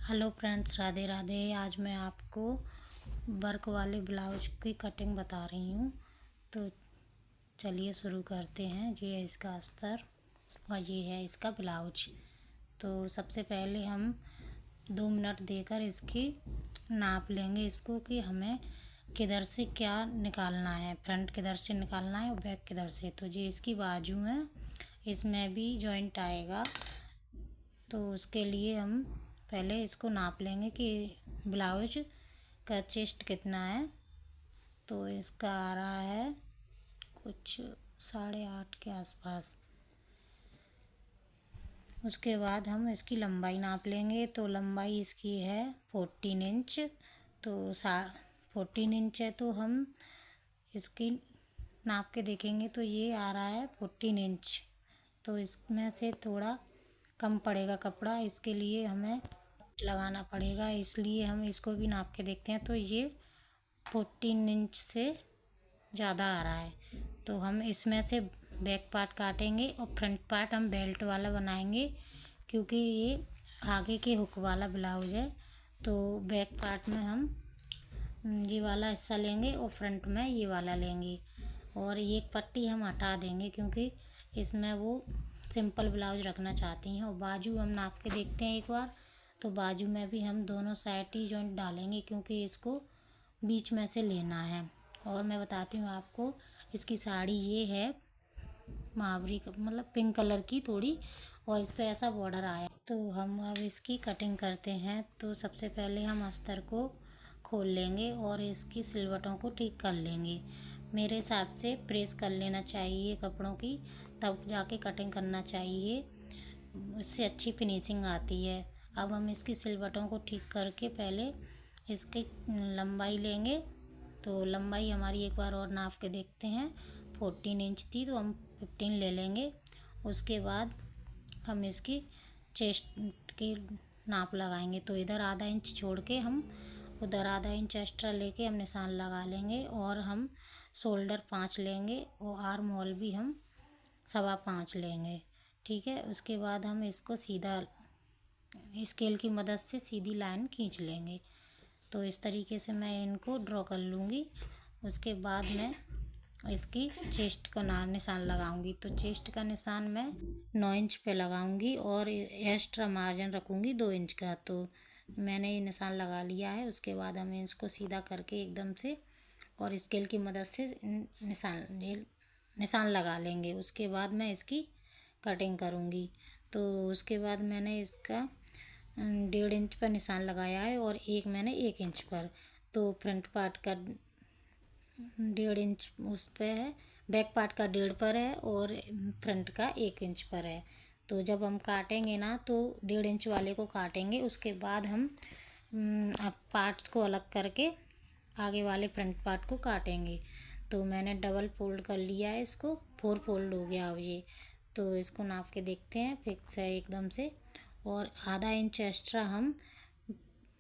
Hello friends, Radhe Radhe. आज मैं आपको वर्क वाले ब्लाउज की कटिंग बता रही हूँ। तो चलिए शुरू करते हैं। ये है इसका अस्तर और ये है इसका ब्लाउज। तो सबसे पहले हम 2 मिनट देकर इसकी नाप लेंगे इसको कि हमें किधर से क्या निकालना है, फ्रंट किधर से निकालना है और बैक किधर से। तो ये इसकी बाजू है, इसमें भी जॉइंट आएगा। तो उसके लिए हम पहले इसको नाप लेंगे कि ब्लाउज का चेस्ट कितना है। तो इसका आ रहा है कुछ 8.5 के आसपास। उसके बाद हम इसकी लंबाई नाप लेंगे। तो लंबाई इसकी है 14 इंच। तो 14 इंच है, तो हम इसकी नाप के देखेंगे तो ये आ रहा है 14 इंच। तो इसमें से थोड़ा कम पड़ेगा कपड़ा, इसके लिए हमें लगाना पड़ेगा, इसलिए हम इसको भी नाप के देखते हैं। तो ये 14 इंच से ज़्यादा आ रहा है। तो हम इसमें से बैक पार्ट काटेंगे और फ्रंट पार्ट हम बेल्ट वाला बनाएंगे, क्योंकि ये आगे के हुक वाला ब्लाउज है। तो बैक पार्ट में हम ये वाला हिस्सा लेंगे और फ्रंट में ये वाला लेंगे, और एक पट्टी हम हटा देंगे क्योंकि इसमें वो सिंपल ब्लाउज रखना चाहती हैं। और बाजू हम नाप के देखते हैं एक बार। तो बाजू में भी हम दोनों साइड ही जॉइंट डालेंगे, क्योंकि इसको बीच में से लेना है। और मैं बताती हूँ आपको, इसकी साड़ी ये है मावरी मतलब पिंक कलर की थोड़ी, और इस पे ऐसा बॉर्डर आया। तो हम अब इसकी कटिंग करते हैं। तो सबसे पहले हम अस्तर को खोल लेंगे और इसकी सिलवटों को ठीक कर लेंगे। मेरे हिसाब से प्रेस कर लेना चाहिए कपड़ों की, तब जाके कटिंग करना चाहिए, इससे अच्छी फिनिशिंग आती है। अब हम इसकी सिलवटों को ठीक करके पहले इसकी लंबाई लेंगे। तो लंबाई हमारी एक बार और नाप के देखते हैं। 14 इंच थी, तो हम 15 ले लेंगे। उसके बाद हम इसकी चेस्ट की नाप लगाएंगे। तो इधर आधा इंच छोड़ के हम उधर आधा इंच एक्स्ट्रा लेके हम निशान लगा लेंगे। और हम शोल्डर 5 लेंगे और आर्म होल भी हम 5.25 लेंगे। ठीक है। उसके बाद हम इसको सीधा स्केल की मदद से सीधी लाइन खींच लेंगे। तो इस तरीके से मैं इनको ड्रॉ कर लूँगी। उसके बाद मैं इसकी चेस्ट का निशान लगाऊंगी। तो चेस्ट का निशान मैं 9 इंच पे लगाऊंगी और एक्स्ट्रा मार्जिन रखूँगी 2 इंच का। तो मैंने ये निशान लगा लिया है। उसके बाद हमें इसको सीधा करके एकदम से और स्केल की मदद से निशान लगा लेंगे। उसके बाद मैं इसकी कटिंग करूँगी। तो उसके बाद मैंने इसका 1.5 इंच पर निशान लगाया है और एक मैंने 1 इंच पर। तो फ्रंट पार्ट का 1.5 इंच उस पर है, बैक पार्ट का 1.5 पर है और फ्रंट का 1 इंच पर है। तो जब हम काटेंगे ना, तो 1.5 इंच वाले को काटेंगे। उसके बाद हम अब पार्ट्स को अलग करके आगे वाले फ्रंट पार्ट को काटेंगे। तो मैंने डबल फोल्ड कर लिया है, इसको 4 फोल्ड हो गया अब ये। तो इसको नाप के देखते हैं, फिक्स है एकदम से। और आधा इंच एक्स्ट्रा हम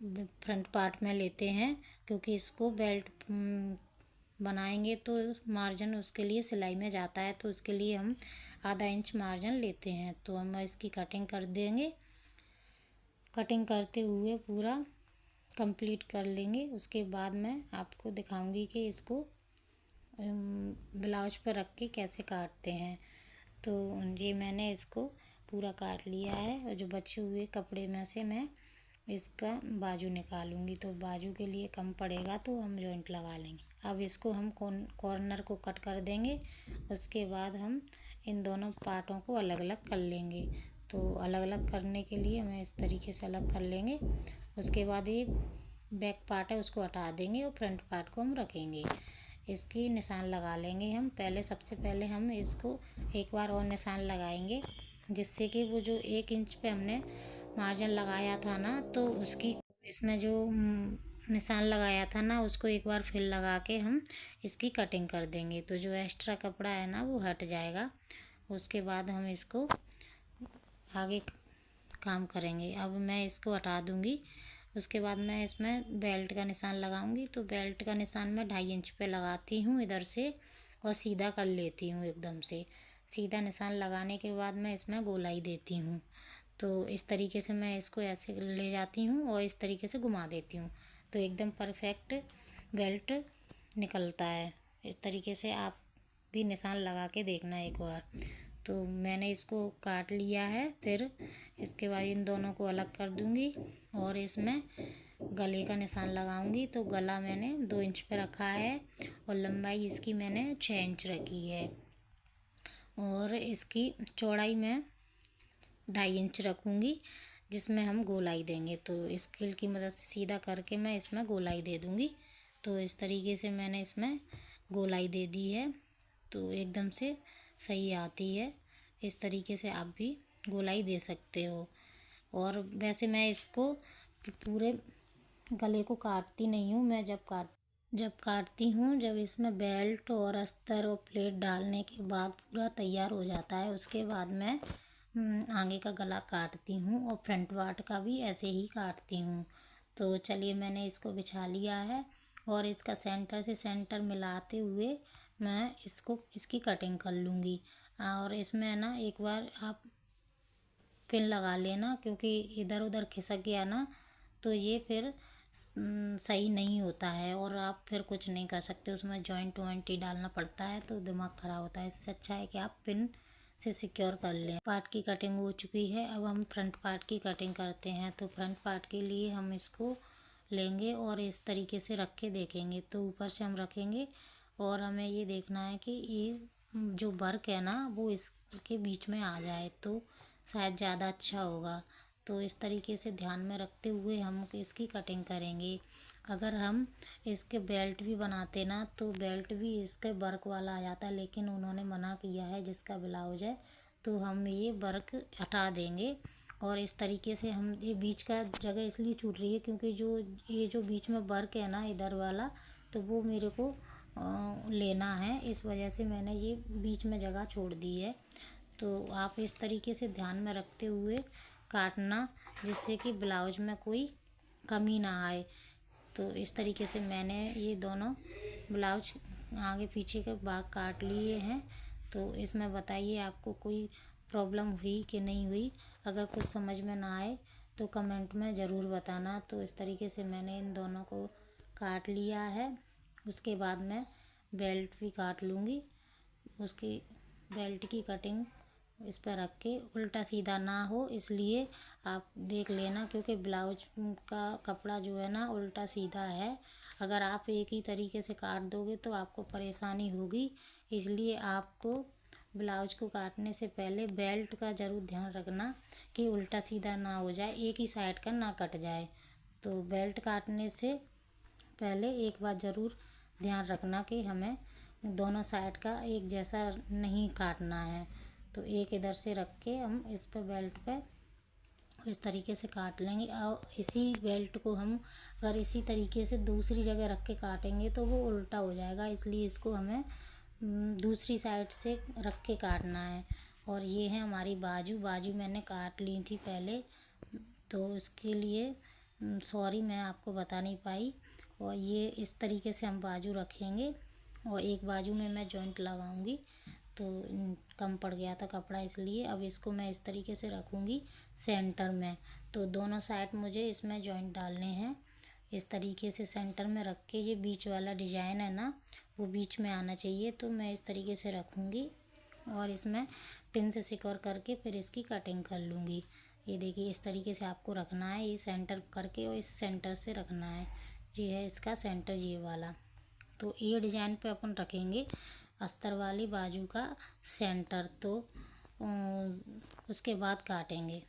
फ्रंट पार्ट में लेते हैं, क्योंकि इसको बेल्ट बनाएंगे तो मार्जिन उसके लिए सिलाई में जाता है। तो उसके लिए हम आधा इंच मार्जिन लेते हैं। तो हम इसकी कटिंग कर देंगे। कटिंग करते हुए पूरा कंप्लीट कर लेंगे। उसके बाद मैं आपको दिखाऊंगी कि इसको ब्लाउज पर रख के कैसे काटते हैं। तो ये मैंने इसको पूरा काट लिया है, और जो बचे हुए कपड़े में से मैं इसका बाजू निकालूंगी। तो बाजू के लिए कम पड़ेगा तो हम जॉइंट लगा लेंगे। अब इसको हम कॉर्नर को कट कर देंगे। उसके बाद हम इन दोनों पार्टों को अलग अलग कर लेंगे। तो अलग अलग करने के लिए हमें इस तरीके से अलग कर लेंगे। उसके बाद ये बैक पार्ट है उसको हटा देंगे और फ्रंट पार्ट को हम रखेंगे। इसकी निशान लगा लेंगे हम पहले। सबसे पहले हम इसको एक बार और निशान लगाएंगे, जिससे कि वो जो 1 इंच पे हमने मार्जिन लगाया था ना, तो उसकी इसमें जो निशान लगाया था ना, उसको एक बार फिर लगा के हम इसकी कटिंग कर देंगे। तो जो एक्स्ट्रा कपड़ा है ना, वो हट जाएगा। उसके बाद हम इसको आगे काम करेंगे। अब मैं इसको हटा दूंगी। उसके बाद मैं इसमें बेल्ट का निशान लगाऊंगी। तो बेल्ट का निशान मैं 2.5 इंच पे लगाती हूँ इधर से, और सीधा कर लेती हूँ एकदम से। सीधा निशान लगाने के बाद मैं इसमें गोलाई देती हूँ। तो इस तरीके से मैं इसको ऐसे ले जाती हूँ और इस तरीके से घुमा देती हूँ, तो एकदम परफेक्ट बेल्ट निकलता है। इस तरीके से आप भी निशान लगा के देखना एक बार। तो मैंने इसको काट लिया है, फिर इसके बाद इन दोनों को अलग कर दूँगी और इसमें गले का निशान लगाऊंगी। तो गला मैंने 2 इंच पे रखा है और लंबाई इसकी मैंने 6 इंच रखी है और इसकी चौड़ाई मैं 2.5 इंच रखूँगी, जिसमें हम गोलाई देंगे। तो स्केल की मदद से सीधा करके मैं इसमें गोलाई दे दूँगी। तो इस तरीके से मैंने इसमें गोलाई दे दी है, तो एकदम से सही आती है। इस तरीके से आप भी गोलाई दे सकते हो। और वैसे मैं इसको पूरे गले को काटती नहीं हूँ। मैं जब काटती हूँ, जब इसमें बेल्ट और अस्तर और प्लेट डालने के बाद पूरा तैयार हो जाता है, उसके बाद मैं आगे का गला काटती हूँ और फ्रंट पार्ट का भी ऐसे ही काटती हूँ। तो चलिए, मैंने इसको बिछा लिया है और इसका सेंटर से सेंटर मिलाते हुए मैं इसकी कटिंग कर लूँगी। और इसमें ना एक बार आप पिन लगा लेना, क्योंकि इधर उधर खिसक गया ना तो ये फिर सही नहीं होता है और आप फिर कुछ नहीं कर सकते। उसमें जॉइंट वॉइंट ही डालना पड़ता है, तो दिमाग ख़राब होता है। इससे अच्छा है कि आप पिन से सिक्योर कर लें। पार्ट की कटिंग हो चुकी है, अब हम फ्रंट पार्ट की कटिंग करते हैं। तो फ्रंट पार्ट के लिए हम इसको लेंगे और इस तरीके से रख के देखेंगे। तो ऊपर से हम रखेंगे और हमें ये देखना है कि ये जो वर्क है ना वो इसके बीच में आ जाए, तो शायद ज़्यादा अच्छा होगा। तो इस तरीके से ध्यान में रखते हुए हम इसकी कटिंग करेंगे। अगर हम इसके बेल्ट भी बनाते ना, तो बेल्ट भी इसके वर्क वाला आ जाता है, लेकिन उन्होंने मना किया है जिसका ब्लाउज है, तो हम ये वर्क हटा देंगे। और इस तरीके से हम ये बीच का जगह इसलिए छूट रही है क्योंकि ये जो बीच में वर्क है ना इधर वाला, तो वो मेरे को लेना है। इस वजह से मैंने ये बीच में जगह छोड़ दी है। तो आप इस तरीके से ध्यान में रखते हुए काटना, जिससे कि ब्लाउज में कोई कमी ना आए। तो इस तरीके से मैंने ये दोनों ब्लाउज आगे पीछे के भाग काट लिए हैं। तो इसमें बताइए आपको कोई प्रॉब्लम हुई कि नहीं हुई। अगर कुछ समझ में ना आए तो कमेंट में ज़रूर बताना। तो इस तरीके से मैंने इन दोनों को काट लिया है। उसके बाद मैं बेल्ट भी काट लूँगी। उसकी बेल्ट की कटिंग इस पर रख के उल्टा सीधा ना हो, इसलिए आप देख लेना, क्योंकि ब्लाउज का कपड़ा जो है ना उल्टा सीधा है। अगर आप एक ही तरीके से काट दोगे तो आपको परेशानी होगी। इसलिए आपको ब्लाउज को काटने से पहले बेल्ट का ज़रूर ध्यान रखना कि उल्टा सीधा ना हो जाए, एक ही साइड का ना कट जाए। तो बेल्ट काटने से पहले एक बात ज़रूर ध्यान रखना कि हमें दोनों साइड का एक जैसा नहीं काटना है। तो एक इधर से रख के हम इस पर बेल्ट पे इस तरीके से काट लेंगे। और इसी बेल्ट को हम अगर इसी तरीके से दूसरी जगह रख के काटेंगे तो वो उल्टा हो जाएगा, इसलिए इसको हमें दूसरी साइड से रख के काटना है। और ये है हमारी बाजू मैंने काट ली थी पहले, तो उसके लिए सॉरी, मैं आपको बता नहीं पाई। और ये इस तरीके से हम बाजू रखेंगे और एक बाजू में मैं जॉइंट लगाऊंगी, तो कम पड़ गया था कपड़ा, इसलिए अब इसको मैं इस तरीके से रखूँगी सेंटर में। तो दोनों साइड मुझे इसमें जॉइंट डालने हैं। इस तरीके से सेंटर में रख के ये बीच वाला डिजाइन है ना वो बीच में आना चाहिए। तो मैं इस तरीके से रखूँगी और इसमें पिन से सिक्योर करके फिर इसकी कटिंग कर लूँगी। ये देखिए, इस तरीके से आपको रखना है, ये सेंटर करके और इस सेंटर से रखना है। ये है इसका सेंटर, ये वाला। तो ये डिजाइन पे अपन रखेंगे अस्तर वाली बाजू का सेंटर। तो उसके बाद काटेंगे।